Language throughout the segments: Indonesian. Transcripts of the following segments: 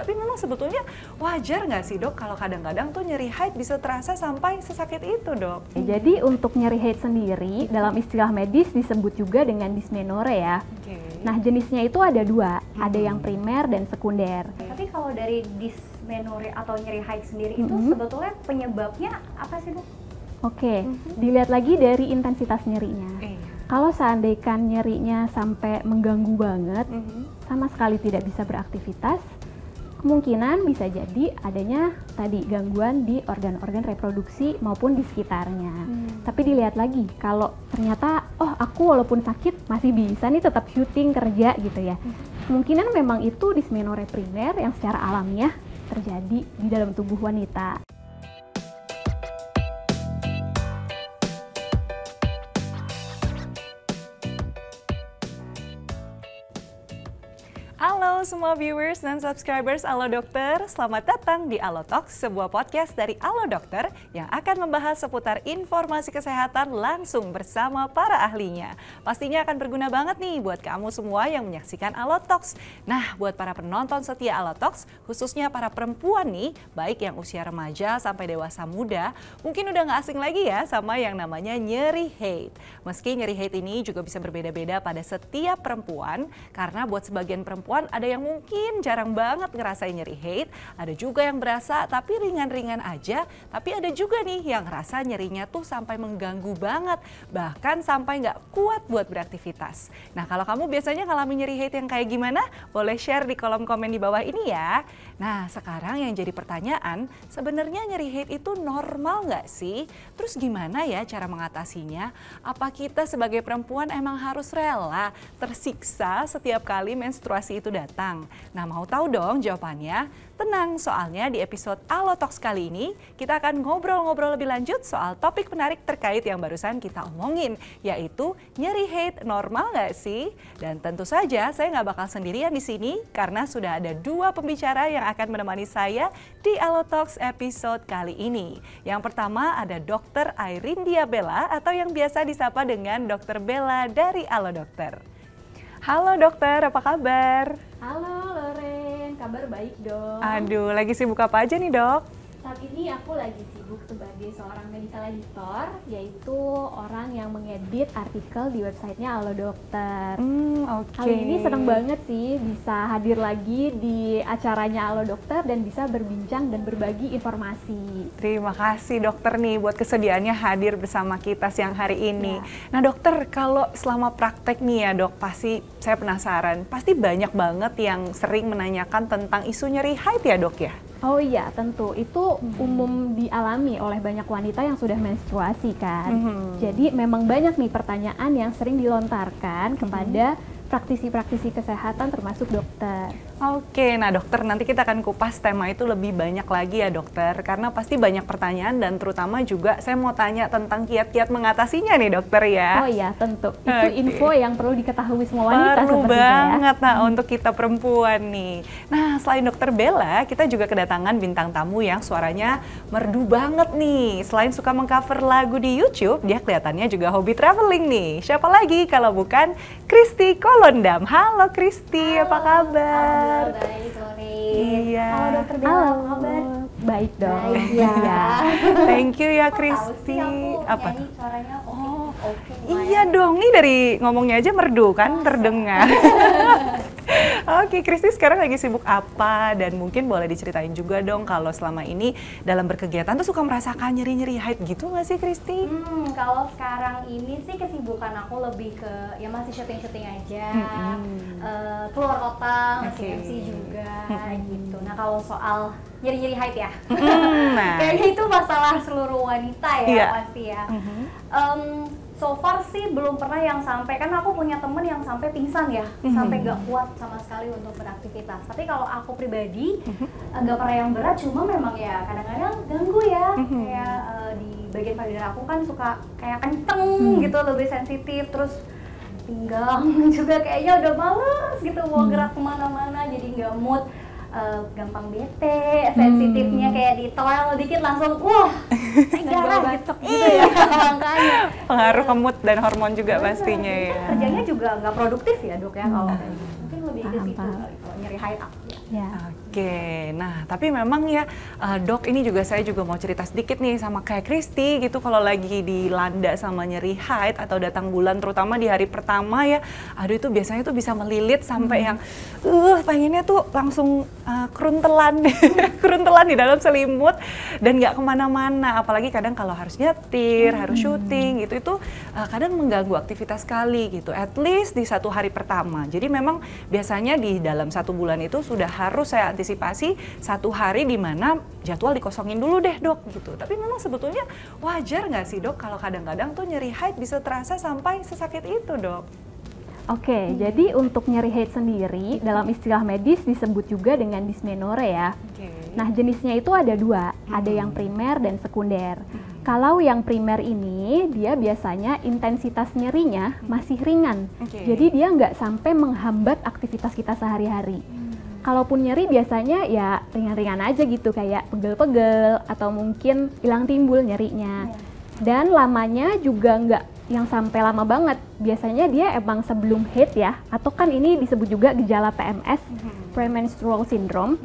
Tapi memang sebetulnya wajar nggak sih dok kalau kadang-kadang tuh nyeri haid bisa terasa sampai sesakit itu dok? Jadi untuk nyeri haid sendiri dalam istilah medis disebut juga dengan dysmenorrhea ya. Nah jenisnya itu ada dua, ada yang primer dan sekunder. Tapi kalau dari dysmenorrhea atau nyeri haid sendiri itu sebetulnya penyebabnya apa sih Bu? Oke, dilihat lagi dari intensitas nyerinya. Kalau seandainya nyerinya sampai mengganggu banget, sama sekali tidak bisa beraktivitas, kemungkinan bisa jadi adanya tadi gangguan di organ-organ reproduksi maupun di sekitarnya. Tapi dilihat lagi, kalau ternyata oh aku walaupun sakit masih bisa nih tetap syuting kerja gitu ya. Kemungkinan memang itu dysmenorrhea primer yang secara alamiah terjadi di dalam tubuh wanita. Halo semua viewers dan subscribers Alo Dokter, selamat datang di Alo Talks, sebuah podcast dari Alo Dokter yang akan membahas seputar informasi kesehatan langsung bersama para ahlinya. Pastinya akan berguna banget nih buat kamu semua yang menyaksikan Alo Talks. Nah, buat para penonton setia Alo Talks, khususnya para perempuan nih, baik yang usia remaja sampai dewasa muda, mungkin udah nggak asing lagi ya sama yang namanya nyeri haid. Meski nyeri haid ini juga bisa berbeda-beda pada setiap perempuan, karena buat sebagian perempuan ada yang mungkin jarang banget ngerasain nyeri haid, ada juga yang berasa tapi ringan-ringan aja, tapi ada juga nih yang rasa nyerinya tuh sampai mengganggu banget, bahkan sampai nggak kuat buat beraktivitas. Nah kalau kamu biasanya ngalamin nyeri haid yang kayak gimana? Boleh share di kolom komen di bawah ini ya. Nah sekarang yang jadi pertanyaan, sebenarnya nyeri haid itu normal nggak sih? Terus gimana ya cara mengatasinya? Apa kita sebagai perempuan emang harus rela tersiksa setiap kali menstruasi itu datang? Nah mau tahu dong jawabannya? Tenang, soalnya di episode Alo Talks kali ini kita akan ngobrol-ngobrol lebih lanjut soal topik menarik terkait yang barusan kita omongin, yaitu nyeri haid normal nggak sih? Dan tentu saja saya nggak bakal sendirian di sini karena sudah ada dua pembicara yang akan menemani saya di Alo Talks episode kali ini. Yang pertama ada Dr. Airindia Bella atau yang biasa disapa dengan Dr. Bella dari Alo Dokter. Halo dokter, apa kabar? Halo Loren, kabar baik dong. Aduh, lagi sibuk apa aja nih dok? Saat ini aku lagi sibuk sebagai seorang medical editor, yaitu orang yang mengedit artikel di websitenya Alo Dokter. Kali ini seneng banget sih bisa hadir lagi di acaranya Alo Dokter dan bisa berbincang dan berbagi informasi. Terima kasih dokter nih buat kesediaannya hadir bersama kita siang hari ini. Nah dokter, kalau selama praktek nih ya dok, pasti saya penasaran, pasti banyak banget yang sering menanyakan tentang isu nyeri haid ya dok ya? Oh iya, tentu. Itu umum dialami oleh banyak wanita yang sudah menstruasi kan. Jadi memang banyak nih pertanyaan yang sering dilontarkan kepada praktisi-praktisi kesehatan termasuk dokter. Oke, nah dokter nanti kita akan kupas tema itu lebih banyak lagi ya dokter, karena pasti banyak pertanyaan dan terutama juga saya mau tanya tentang kiat-kiat mengatasinya nih dokter ya. Oh iya tentu, itu info yang perlu diketahui semua wanita. Perlu banget ya. Nah untuk kita perempuan nih. Nah selain dokter Bella, kita juga kedatangan bintang tamu yang suaranya merdu banget nih. Selain suka mengcover lagu di YouTube, dia kelihatannya juga hobi traveling nih. Siapa lagi kalau bukan Kristi Kolondam. Halo Kristi, apa kabar? Baik, Loren. Iya. Halo dokter Bella, apa kabar? Baik dong. Baik, ya. Thank you ya Kok Kristi. tahu sih aku Apa? nyanyi suaranya oke. Iya dong, nih dari ngomongnya aja merdu kan, terdengar. Oke, Kristi sekarang lagi sibuk apa? Dan mungkin boleh diceritain juga dong kalau selama ini dalam berkegiatan tuh suka merasakan nyeri-nyeri haid gitu nggak sih Kristi? Kalau sekarang ini sih kesibukan aku lebih ke ya masih syuting-syuting aja, keluar kota, masih MC juga gitu. Nah kalau soal nyeri-nyeri haid ya, kayaknya itu masalah seluruh wanita ya pasti ya. So far sih belum pernah yang sampai, kan aku punya temen yang sampai pingsan ya, sampai nggak kuat sama sekali untuk beraktivitas. Tapi kalau aku pribadi nggak pernah yang berat, cuma memang ya kadang-kadang ganggu ya, kayak di bagian payudara aku kan suka kayak kenceng gitu, lebih sensitif, terus pinggang juga kayaknya udah males gitu mau gerak kemana-mana, jadi nggak mood. Gampang bete, sensitifnya kayak di toel dikit langsung wah darah gitu ya makanya pengaruh ke mood dan hormon juga pastinya ya. Kerjanya juga nggak produktif ya dok ya kalau kayak gitu. Mungkin lebih ke situ kali kalau nyeri haid aku ya. Oke, nah tapi memang ya dok, ini juga saya juga mau cerita sedikit nih sama kayak Kristi gitu, kalau lagi dilanda sama nyeri haid atau datang bulan terutama di hari pertama ya, aduh itu biasanya tuh bisa melilit sampai yang pengennya tuh langsung keruntelan keruntelan di dalam selimut dan nggak kemana-mana, apalagi kadang kalau harus nyetir, harus syuting gitu, itu kadang mengganggu aktivitas sekali gitu, at least di 1 hari pertama. Jadi memang biasanya di dalam 1 bulan itu sudah harus saya antisipasi 1 hari di mana jadwal dikosongin dulu deh dok gitu. Tapi memang sebetulnya wajar nggak sih dok kalau kadang-kadang tuh nyeri haid bisa terasa sampai sesakit itu dok? Oke, jadi untuk nyeri haid sendiri dalam istilah medis disebut juga dengan dysmenorrhea ya. Nah jenisnya itu ada 2, ada yang primer dan sekunder. Kalau yang primer ini dia biasanya intensitas nyerinya masih ringan, jadi dia nggak sampai menghambat aktivitas kita sehari-hari. Kalaupun nyeri biasanya ya ringan-ringan aja gitu, kayak pegel-pegel atau mungkin hilang timbul nyerinya. Dan lamanya juga nggak yang sampai lama banget. Biasanya dia emang sebelum haid ya, atau kan ini disebut juga gejala PMS, premenstrual syndrome.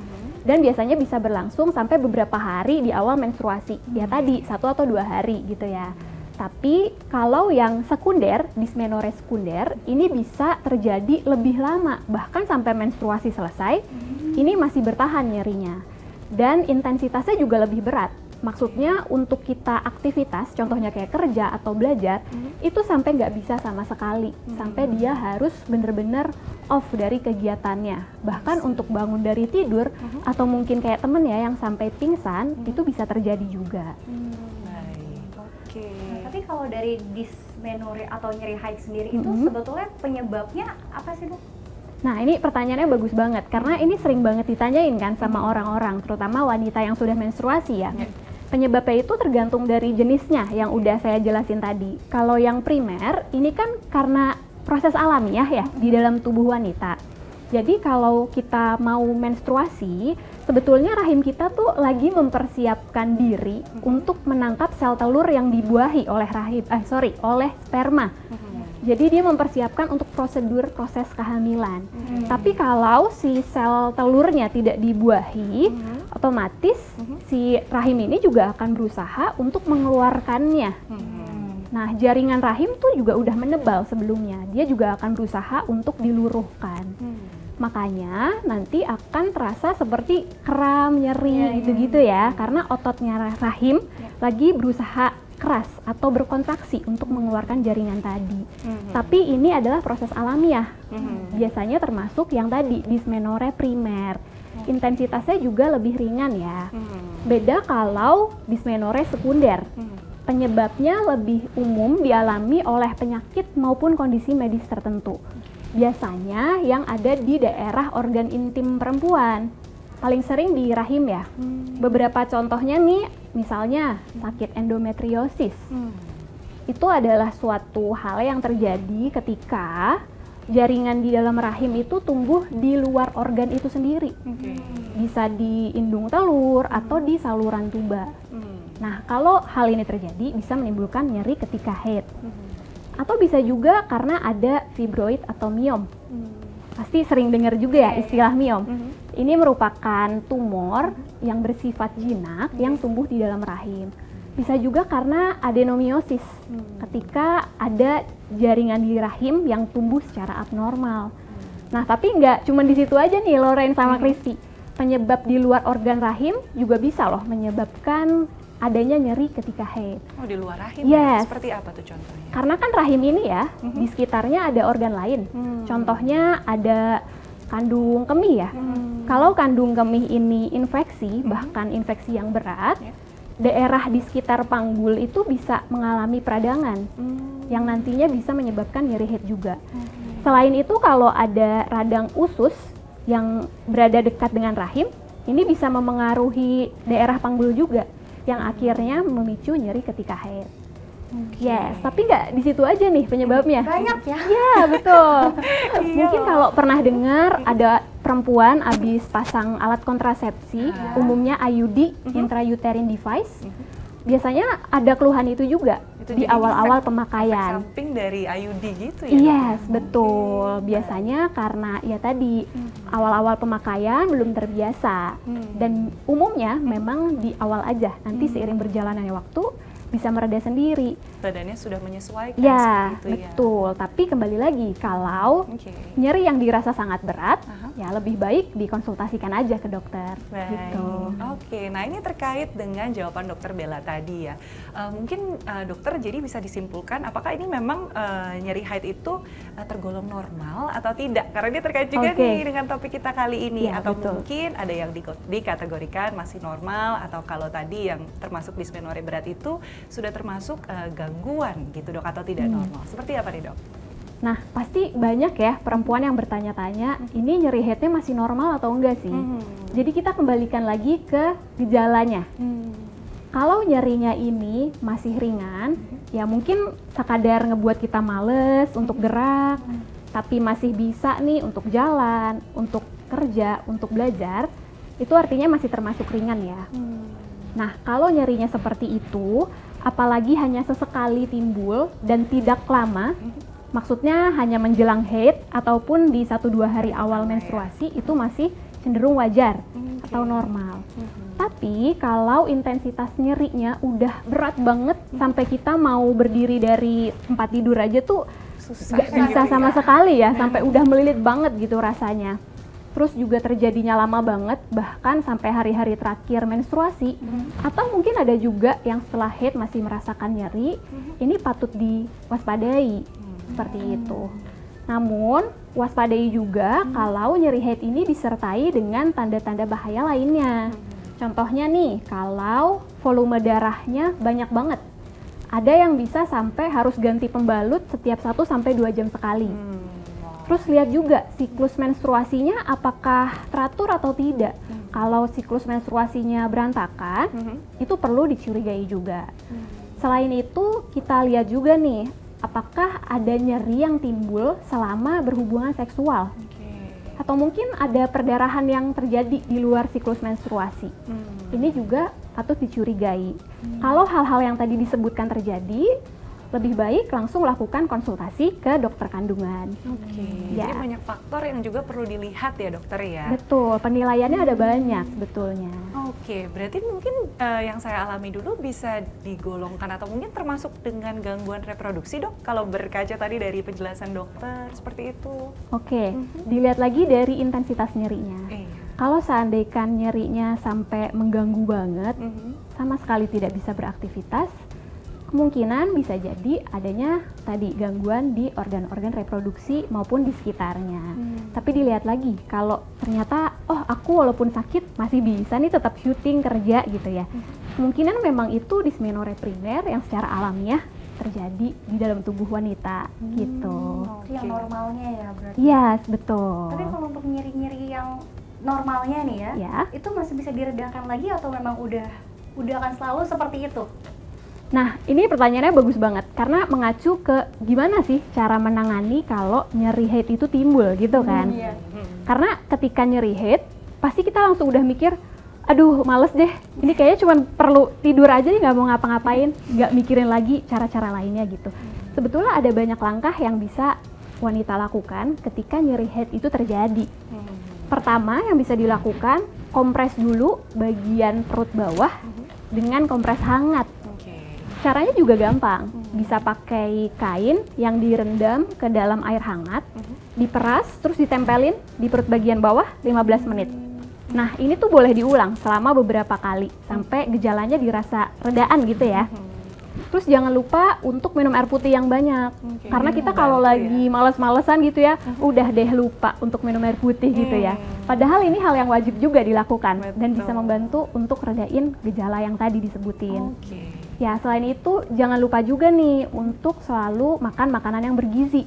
Dan biasanya bisa berlangsung sampai beberapa hari di awal menstruasi. Ya tadi 1 atau 2 hari gitu ya. Tapi kalau yang sekunder, dysmenorrhea sekunder, ini bisa terjadi lebih lama, bahkan sampai menstruasi selesai, ini masih bertahan nyerinya. Dan intensitasnya juga lebih berat. Maksudnya untuk kita aktivitas, contohnya kayak kerja atau belajar, itu sampai nggak bisa sama sekali. Sampai dia harus bener-bener off dari kegiatannya. Bahkan untuk bangun dari tidur, atau mungkin kayak temen ya yang sampai pingsan, itu bisa terjadi juga. Tapi kalau dari dysmenorrhea atau nyeri haid sendiri itu sebetulnya penyebabnya apa sih dok? Nah ini pertanyaannya bagus banget, karena ini sering banget ditanyain kan sama orang-orang, terutama wanita yang sudah menstruasi ya. Penyebabnya itu tergantung dari jenisnya yang udah saya jelasin tadi. Kalau yang primer, ini kan karena proses alamiah ya di dalam tubuh wanita. Jadi kalau kita mau menstruasi, sebetulnya rahim kita tuh lagi mempersiapkan diri untuk menangkap sel telur yang dibuahi oleh oleh sperma. Jadi dia mempersiapkan untuk proses kehamilan. Tapi kalau si sel telurnya tidak dibuahi, otomatis si rahim ini juga akan berusaha untuk mengeluarkannya. Nah, jaringan rahim tuh juga udah menebal sebelumnya. Dia juga akan berusaha untuk diluruhkan. Makanya nanti akan terasa seperti kram, nyeri gitu-gitu ya. Karena ototnya rahim lagi berusaha keras atau berkontraksi untuk mengeluarkan jaringan tadi. Tapi ini adalah proses alamiah. Biasanya termasuk yang tadi, dysmenorrhea primer. Intensitasnya juga lebih ringan ya. Beda kalau dysmenorrhea sekunder. Penyebabnya lebih umum dialami oleh penyakit maupun kondisi medis tertentu. Biasanya yang ada di daerah organ intim perempuan. Paling sering di rahim ya. Beberapa contohnya nih, misalnya sakit endometriosis. Itu adalah suatu hal yang terjadi ketika jaringan di dalam rahim itu tumbuh di luar organ itu sendiri. Bisa di indung telur atau di saluran tuba. Nah, kalau hal ini terjadi bisa menimbulkan nyeri ketika haid. Atau bisa juga karena ada fibroid atau miom. Pasti sering dengar juga ya istilah miom. Ini merupakan tumor yang bersifat jinak yang tumbuh di dalam rahim. Bisa juga karena adenomiosis, ketika ada jaringan di rahim yang tumbuh secara abnormal. Nah, tapi nggak cuma di situ aja nih Loren sama Kristi. Penyebab di luar organ rahim juga bisa loh menyebabkan adanya nyeri ketika haid. Oh, di luar rahim ya? Seperti apa tuh contohnya? Karena kan rahim ini ya, di sekitarnya ada organ lain. Contohnya ada kandung kemih ya. Kalau kandung kemih ini infeksi, bahkan infeksi yang berat, daerah di sekitar panggul itu bisa mengalami peradangan, yang nantinya bisa menyebabkan nyeri haid juga. Selain itu, kalau ada radang usus yang berada dekat dengan rahim, ini bisa memengaruhi daerah panggul juga, yang akhirnya memicu nyeri ketika haid. Yes, tapi nggak di situ aja nih penyebabnya. Banyak ya? Ya, betul. Mungkin kalau pernah dengar ada perempuan habis pasang alat kontrasepsi, umumnya IUD, intrauterine device, biasanya ada keluhan itu juga di awal-awal pemakaian. Efek samping dari IUD gitu ya? Yes, betul. Biasanya karena ya tadi awal-awal pemakaian belum terbiasa dan umumnya memang di awal aja. Nanti seiring berjalannya waktu bisa mereda sendiri. Badannya sudah menyesuaikan ya, seperti itu betul. Tapi kembali lagi, kalau nyeri yang dirasa sangat berat, ya lebih baik dikonsultasikan aja ke dokter. Gitu. Oke, nah ini terkait dengan jawaban dokter Bella tadi ya. Mungkin dokter jadi bisa disimpulkan apakah ini memang nyeri haid itu tergolong normal atau tidak? Karena dia terkait juga nih dengan topik kita kali ini. Ya, atau betul. mungkin ada yang dikategorikan masih normal, atau kalau tadi yang termasuk dismenorrhea berat itu sudah termasuk gangguan gitu dok, atau tidak normal. Seperti apa nih dok? Nah, pasti banyak ya perempuan yang bertanya-tanya, ini nyeri haidnya masih normal atau enggak sih? Jadi kita kembalikan lagi ke gejalanya. Kalau nyerinya ini masih ringan, ya mungkin sekadar ngebuat kita males untuk gerak, tapi masih bisa nih untuk jalan, untuk kerja, untuk belajar, itu artinya masih termasuk ringan ya. Nah, kalau nyerinya seperti itu, apalagi hanya sesekali timbul dan tidak lama, maksudnya hanya menjelang haid ataupun di 1-2 hari awal menstruasi, itu masih cenderung wajar atau normal. Tapi kalau intensitas nyerinya udah berat banget sampai kita mau berdiri dari tempat tidur aja tuh nggak bisa sama sekali ya, sampai udah melilit banget gitu rasanya. Terus juga terjadinya lama banget, bahkan sampai hari-hari terakhir menstruasi, atau mungkin ada juga yang setelah haid masih merasakan nyeri, ini patut diwaspadai, seperti itu. Namun, waspadai juga kalau nyeri haid ini disertai dengan tanda-tanda bahaya lainnya. Contohnya nih, kalau volume darahnya banyak banget, ada yang bisa sampai harus ganti pembalut setiap 1-2 jam sekali. Terus lihat juga siklus menstruasinya apakah teratur atau tidak. Kalau siklus menstruasinya berantakan, itu perlu dicurigai juga. Selain itu, kita lihat juga nih, apakah ada nyeri yang timbul selama berhubungan seksual. Atau mungkin ada perdarahan yang terjadi di luar siklus menstruasi. Ini juga patut dicurigai. Kalau hal-hal yang tadi disebutkan terjadi, lebih baik langsung lakukan konsultasi ke dokter kandungan. Jadi banyak faktor yang juga perlu dilihat ya dokter ya? Betul, penilaiannya ada banyak sebetulnya. Berarti mungkin yang saya alami dulu bisa digolongkan atau mungkin termasuk dengan gangguan reproduksi dok? Kalau berkaca tadi dari penjelasan dokter, seperti itu. Dilihat lagi dari intensitas nyerinya. Kalau seandainya nyerinya sampai mengganggu banget, sama sekali tidak bisa beraktivitas, kemungkinan bisa jadi adanya tadi gangguan di organ-organ reproduksi maupun di sekitarnya. Tapi dilihat lagi, kalau ternyata aku walaupun sakit masih bisa nih tetap syuting kerja gitu ya. Kemungkinan memang itu dismenorrhea primer yang secara alamiah terjadi di dalam tubuh wanita gitu. Itu yang normalnya ya berarti? Yes, betul. Tapi kalau untuk nyeri-nyeri yang normalnya nih ya, itu masih bisa diredakan lagi atau memang udah akan selalu seperti itu? Nah, ini pertanyaannya bagus banget karena mengacu ke gimana sih cara menangani kalau nyeri haid itu timbul gitu kan. Karena ketika nyeri haid, pasti kita langsung udah mikir, aduh males deh, ini kayaknya cuma perlu tidur aja nih, nggak mau ngapa-ngapain, nggak mikirin lagi cara-cara lainnya gitu. Sebetulnya ada banyak langkah yang bisa wanita lakukan ketika nyeri haid itu terjadi. Pertama yang bisa dilakukan, kompres dulu bagian perut bawah dengan kompres hangat. Caranya juga gampang, bisa pakai kain yang direndam ke dalam air hangat, diperas, terus ditempelin di perut bagian bawah 15 menit. Nah, ini tuh boleh diulang selama beberapa kali, sampai gejalanya dirasa redaan gitu ya. Terus jangan lupa untuk minum air putih yang banyak, karena kita kalau lagi males-malesan gitu ya, udah deh lupa untuk minum air putih gitu ya. Padahal ini hal yang wajib juga dilakukan, dan bisa membantu untuk redain gejala yang tadi disebutin. Ya, selain itu jangan lupa juga nih untuk selalu makan makanan yang bergizi.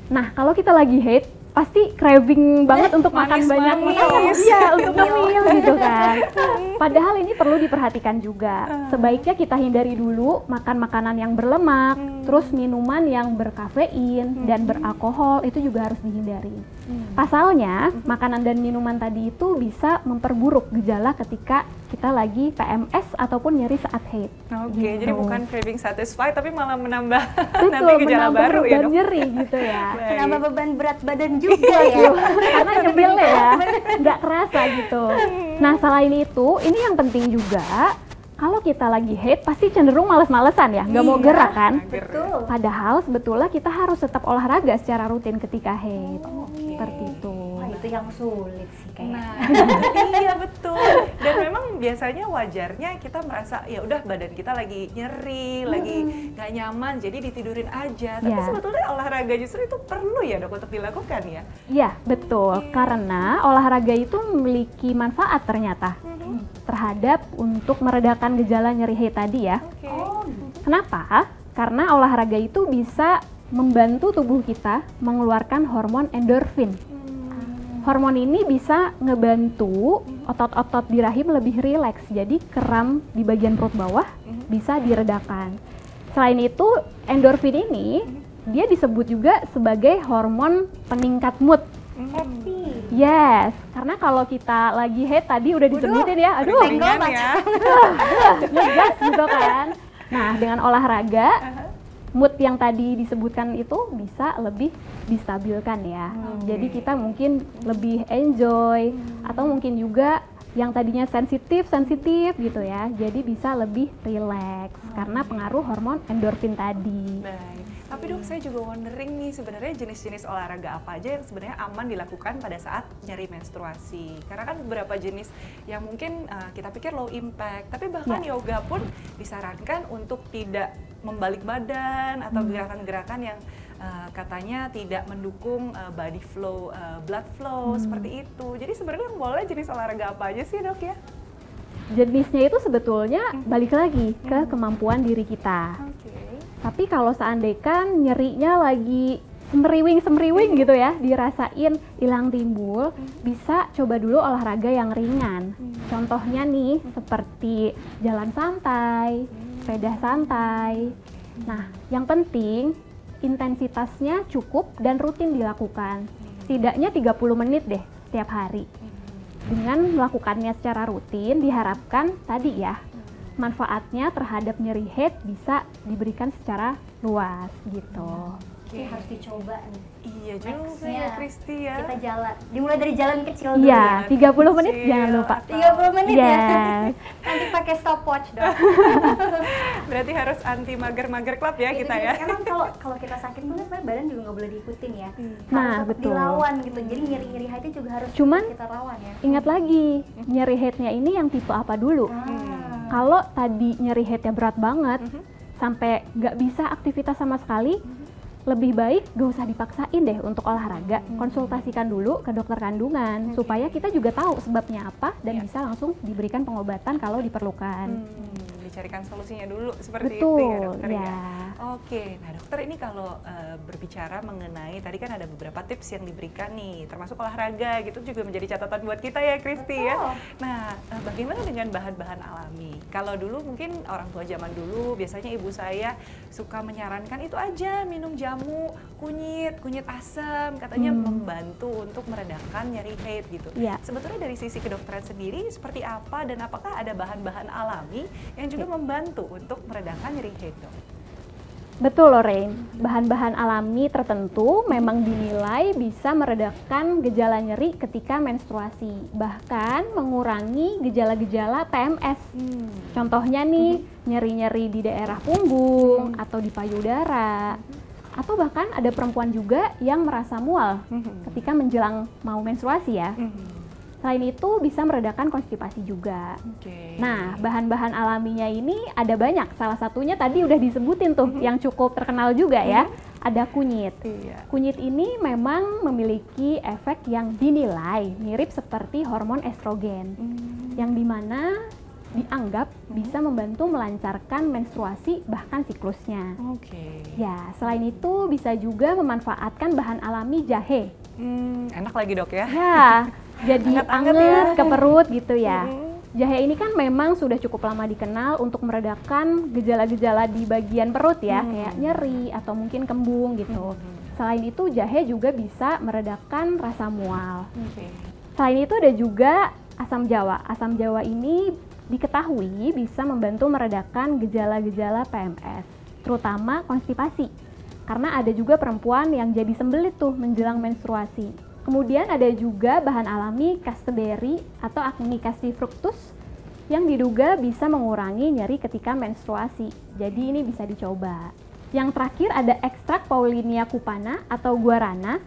Nah, kalau kita lagi haid, pasti craving banget untuk makan banyak makanan. Iya, untuk ngemil gitu kan. Padahal ini perlu diperhatikan juga. Sebaiknya kita hindari dulu makan makanan yang berlemak, terus minuman yang berkafein dan beralkohol itu juga harus dihindari. Pasalnya, makanan dan minuman tadi itu bisa memperburuk gejala ketika kita lagi PMS ataupun nyeri saat haid. Oke, gitu. jadi bukan craving satisfied tapi malah menambah Betul, nanti gejala menambah baru ya beban dok? nyeri gitu ya. Baik. Menambah beban berat badan juga ya. Karena nyemil ya, nggak kerasa gitu. Nah selain itu, ini yang penting juga, kalau kita lagi haid pasti cenderung males-malesan ya, nggak mau Iya, gerak kan? Betul. Padahal sebetulnya kita harus tetap olahraga secara rutin ketika haid. Seperti itu. Wah, itu yang sulit sih kayaknya. Nah, iya betul. Dan memang biasanya wajarnya kita merasa ya udah badan kita lagi nyeri, lagi nggak nyaman, jadi ditidurin aja. Tapi Ya. sebetulnya olahraga justru itu perlu ya dok untuk dilakukan ya. Iya, betul. Karena olahraga itu memiliki manfaat ternyata terhadap untuk meredakan gejala nyeri haid tadi ya. Oke. Oh, Kenapa? Karena olahraga itu bisa membantu tubuh kita mengeluarkan hormon endorfin. Hormon ini bisa ngebantu otot-otot di rahim lebih rileks, jadi kram di bagian perut bawah bisa diredakan. Selain itu, endorfin ini dia disebut juga sebagai hormon peningkat mood. happy. Yes, karena kalau kita lagi haid tadi udah disebutin ya, aduh, Ringan ya. ngegas gitu kan. Nah, dengan olahraga, mood yang tadi disebutkan itu bisa lebih distabilkan ya. Jadi kita mungkin lebih enjoy, atau mungkin juga yang tadinya sensitif gitu ya, jadi bisa lebih rileks karena pengaruh hormon endorfin tadi. Baik. Tapi dok, saya juga wondering nih, sebenarnya jenis-jenis olahraga apa aja yang sebenarnya aman dilakukan pada saat nyeri menstruasi? Karena kan beberapa jenis yang mungkin kita pikir low impact, tapi bahkan yoga pun disarankan untuk tidak membalik badan atau gerakan-gerakan yang katanya tidak mendukung body flow, blood flow seperti itu. Jadi sebenarnya yang boleh jenis olahraga apa aja sih dok ya? Jenisnya itu sebetulnya balik lagi ke kemampuan diri kita. Oke. Tapi kalau seandainya nyerinya lagi semeriwing gitu ya, dirasain hilang timbul, bisa coba dulu olahraga yang ringan. Contohnya nih seperti jalan santai, sepeda santai. Nah, yang penting intensitasnya cukup dan rutin dilakukan. Setidaknya 30 menit deh setiap hari. Dengan melakukannya secara rutin, diharapkan tadi ya, manfaatnya terhadap nyeri haid bisa diberikan secara luas gitu. Oke, harus dicoba nih. Iya juga Nextnya, ya Kristi ya. Kita jalan. Dimulai dari jalan kecil dulu Iya, ya. 30 menit Kecil jangan lupa. atau- 30 menit ya. Yes. Nanti pakai stopwatch dong. Berarti harus anti mager-mager club ya Itu kita juga. ya. Emang kalau kita sakit banget, sebenarnya badan juga nggak boleh diikutin ya. Nah, Harus betul. dilawan gitu. Jadi nyeri-nyeri haidnya juga harus Cuman, kita lawan ya. Ingat lagi, nyeri haidnya ini yang tipe apa dulu? Kalau tadi nyeri haidnya berat banget, sampai nggak bisa aktivitas sama sekali, lebih baik gak usah dipaksain deh untuk olahraga. Konsultasikan dulu ke dokter kandungan supaya kita juga tahu sebabnya apa dan bisa langsung diberikan pengobatan kalau diperlukan. Dicarikan solusinya dulu seperti Betul, itu ya dokter ya. ya. Oke, nah dokter ini kalau berbicara mengenai tadi kan ada beberapa tips yang diberikan nih, termasuk olahraga gitu juga menjadi catatan buat kita ya Kristi ya. Nah, bagaimana dengan bahan-bahan alami? Kalau dulu mungkin orang tua zaman dulu biasanya ibu saya suka menyarankan itu aja minum jamu kunyit asam, katanya membantu untuk meredakan nyeri haid gitu. Iya. Sebetulnya dari sisi kedokteran sendiri seperti apa dan apakah ada bahan-bahan alami yang juga membantu untuk meredakan nyeri haid dok? Betul Lorraine, bahan-bahan alami tertentu memang dinilai bisa meredakan gejala nyeri ketika menstruasi, bahkan mengurangi gejala-gejala PMS. Contohnya nih, nyeri-nyeri di daerah punggung atau di payudara, atau bahkan ada perempuan juga yang merasa mual ketika menjelang mau menstruasi ya. Selain itu bisa meredakan konstipasi juga. Nah, bahan-bahan alaminya ini ada banyak. Salah satunya tadi udah disebutin tuh, yang cukup terkenal juga ya. Ada kunyit. Iya. Kunyit ini memang memiliki efek yang dinilai mirip seperti hormon estrogen, yang dimana dianggap bisa membantu melancarkan menstruasi bahkan siklusnya. Oke. Ya, selain itu bisa juga memanfaatkan bahan alami jahe. Enak lagi dok ya? Ya, jadi Anget-anget anget ya. ke perut gitu ya. Jahe ini kan memang sudah cukup lama dikenal untuk meredakan gejala-gejala di bagian perut ya, kayak nyeri atau mungkin kembung gitu. Selain itu jahe juga bisa meredakan rasa mual. Selain itu ada juga asam jawa. Asam jawa ini diketahui bisa membantu meredakan gejala-gejala PMS, terutama konstipasi. Karena ada juga perempuan yang jadi sembelit tuh menjelang menstruasi. Kemudian ada juga bahan alami castberry atau Acnicasti fructus yang diduga bisa mengurangi nyeri ketika menstruasi. Jadi ini bisa dicoba. Yang terakhir ada ekstrak Paulinia cupana atau guarana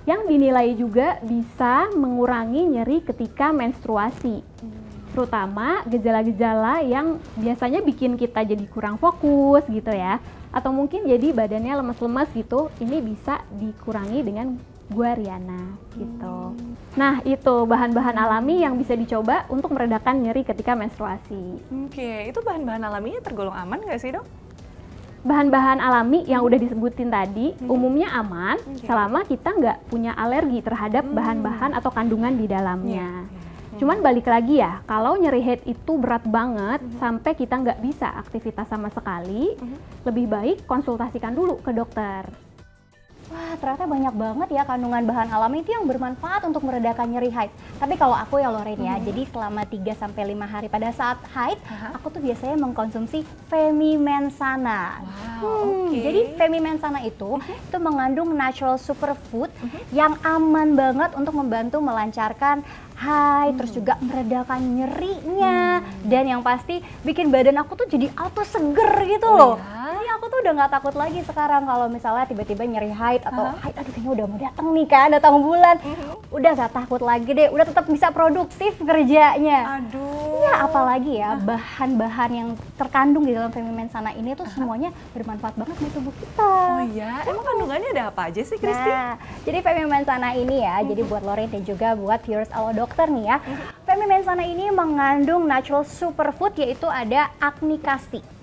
yang dinilai juga bisa mengurangi nyeri ketika menstruasi. Terutama gejala-gejala yang biasanya bikin kita jadi kurang fokus gitu ya. Atau mungkin jadi badannya lemes-lemes gitu, ini bisa dikurangi dengan guarana gitu. Nah, itu bahan-bahan alami yang bisa dicoba untuk meredakan nyeri ketika menstruasi. Oke, itu bahan-bahan alaminya tergolong aman nggak sih, Dok? Bahan-bahan alami yang udah disebutin tadi umumnya aman selama kita nggak punya alergi terhadap bahan-bahan atau kandungan di dalamnya. Cuman balik lagi ya, kalau nyeri head itu berat banget sampai kita nggak bisa aktivitas sama sekali, lebih baik konsultasikan dulu ke dokter. Wah, ternyata banyak banget ya kandungan bahan alami itu yang bermanfaat untuk meredakan nyeri haid. Tapi kalau aku ya Loren ya, jadi selama 3-5 hari pada saat haid, aku tuh biasanya mengkonsumsi Femimensana. Jadi Femimensana itu mengandung natural superfood yang aman banget untuk membantu melancarkan haid, terus juga meredakan nyerinya, dan yang pasti bikin badan aku tuh jadi auto seger gitu loh. Jadi aku tuh udah nggak takut lagi sekarang kalau misalnya tiba-tiba nyeri haid atau haid, aduh kayaknya udah mau datang nih kan, datang bulan, udah nggak takut lagi deh, udah tetap bisa produktif kerjanya. Aduh. Ya apalagi ya bahan-bahan yang terkandung di dalam Femimensana ini tuh semuanya bermanfaat banget di tubuh kita. Oh iya, emang kandungannya ada apa aja sih, Kristi? Nah, jadi Femimensana ini ya, jadi buat Loren dan juga buat viewers Alo Dokter nih ya, Femimensana ini mengandung natural superfood yaitu ada Acnicasti.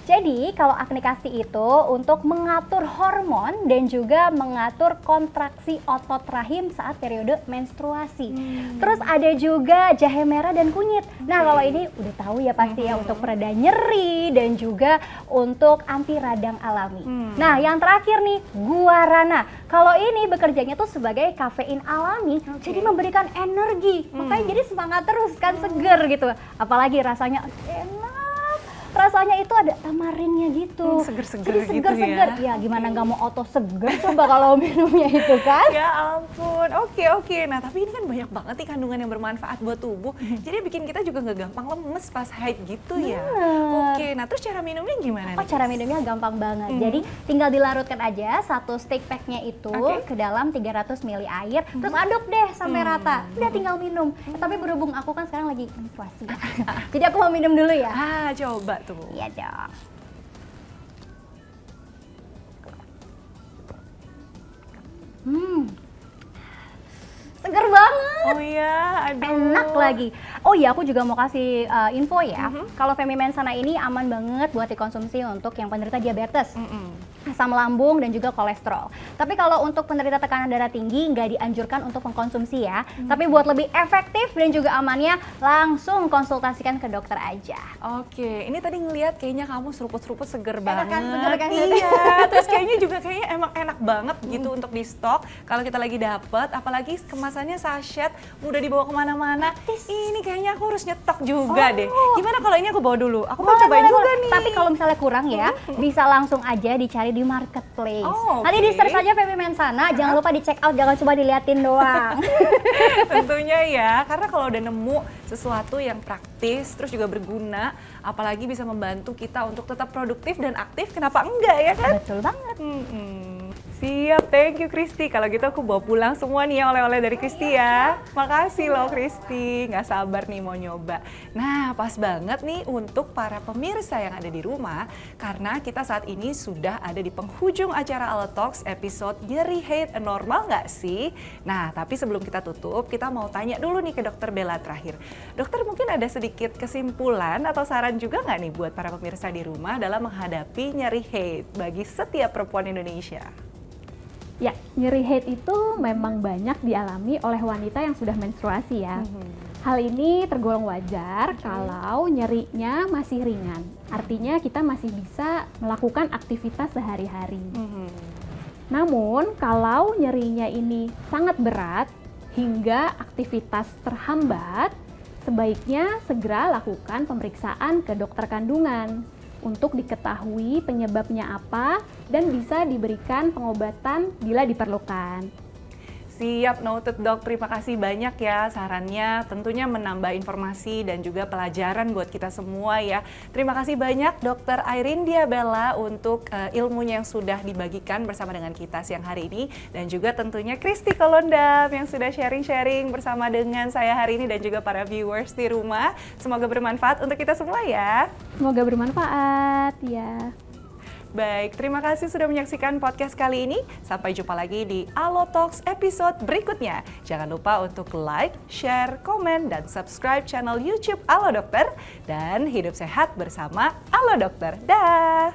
Jadi kalau Acnicasti itu untuk mengatur hormon dan juga mengatur kontraksi otot rahim saat periode menstruasi. Terus ada juga jahe merah dan kunyit. Nah kalau ini udah tahu ya pasti ya, untuk pereda nyeri dan juga untuk anti radang alami. Nah yang terakhir nih, guarana. Kalau ini bekerjanya tuh sebagai kafein alami, jadi memberikan energi. Makanya jadi semangat terus kan, seger gitu. Apalagi rasanya enak. Rasanya itu ada tamarinnya gitu, seger-seger gitu seger-seger. Ya gimana nggak mau auto seger coba kalau minumnya itu kan? Ya ampun, oke. Nah tapi ini kan banyak banget nih kandungan yang bermanfaat buat tubuh, jadi bikin kita juga nggak gampang lemes pas haid gitu ya. Oke, nah terus cara minumnya gimana? Cara minumnya gampang banget. Jadi tinggal dilarutkan aja satu stick packnya itu ke dalam 300 ml air, terus aduk deh sampai rata. Udah tinggal minum. Tapi berhubung aku kan sekarang lagi menstruasi, jadi aku mau minum dulu ya. Coba tuh. Iya dong. Seger banget. Oh iya, aduh. Enak lagi. Oh iya, aku juga mau kasih info ya. Kalau Femimensana ini aman banget buat dikonsumsi untuk yang penderita diabetes, asam lambung dan juga kolesterol. Tapi kalau untuk penderita tekanan darah tinggi nggak dianjurkan untuk mengkonsumsi ya. Tapi buat lebih efektif dan juga amannya, langsung konsultasikan ke dokter aja. Oke, ini tadi ngelihat kayaknya kamu seruput-seruput seger banget. Kan, seger kan? Iya, terus kayaknya juga emang enak banget gitu untuk di stok. Kalau kita lagi dapet, apalagi kemasannya sachet, mudah dibawa kemana-mana. Ini kayaknya aku harus nyetok juga deh. Gimana kalau ini aku bawa dulu? Aku mau cobain juga nih. Tapi kalau misalnya kurang ya, bisa langsung aja dicari di marketplace. Nanti di search aja Femimensana, jangan lupa di check out, jangan cuma diliatin doang. Tentunya ya, karena kalau udah nemu sesuatu yang praktis, terus juga berguna, apalagi bisa membantu kita untuk tetap produktif dan aktif, kenapa enggak ya kan? Betul banget. Siap, thank you Kristi. Kalau gitu aku bawa pulang semua nih ya oleh-oleh dari Kristi ya. Makasih loh Kristi, nggak sabar nih mau nyoba. Nah pas banget nih untuk para pemirsa yang ada di rumah, karena kita saat ini sudah ada di penghujung acara Alo Talks episode nyeri haid normal nggak sih? Nah tapi sebelum kita tutup, kita mau tanya dulu nih ke Dokter Bella terakhir. Dokter mungkin ada sedikit kesimpulan atau saran juga nggak nih buat para pemirsa di rumah dalam menghadapi nyeri haid bagi setiap perempuan Indonesia? Ya, nyeri haid itu memang banyak dialami oleh wanita yang sudah menstruasi ya. Hal ini tergolong wajar kalau nyerinya masih ringan. Artinya kita masih bisa melakukan aktivitas sehari-hari. Namun kalau nyerinya ini sangat berat hingga aktivitas terhambat, sebaiknya segera lakukan pemeriksaan ke dokter kandungan untuk diketahui penyebabnya apa dan bisa diberikan pengobatan bila diperlukan. Siap, noted dok. Terima kasih banyak ya sarannya. Tentunya menambah informasi dan juga pelajaran buat kita semua ya. Terima kasih banyak Dr. Airyndia Bella untuk ilmunya yang sudah dibagikan bersama dengan kita siang hari ini. Dan juga tentunya Kristi Kolondam yang sudah sharing-sharing bersama dengan saya hari ini dan juga para viewers di rumah. Semoga bermanfaat untuk kita semua ya. Semoga bermanfaat ya. Baik, terima kasih sudah menyaksikan podcast kali ini. Sampai jumpa lagi di Alo Talks episode berikutnya. Jangan lupa untuk like, share, komen, dan subscribe channel YouTube Alo Dokter. Dan hidup sehat bersama Alo Dokter. Dah!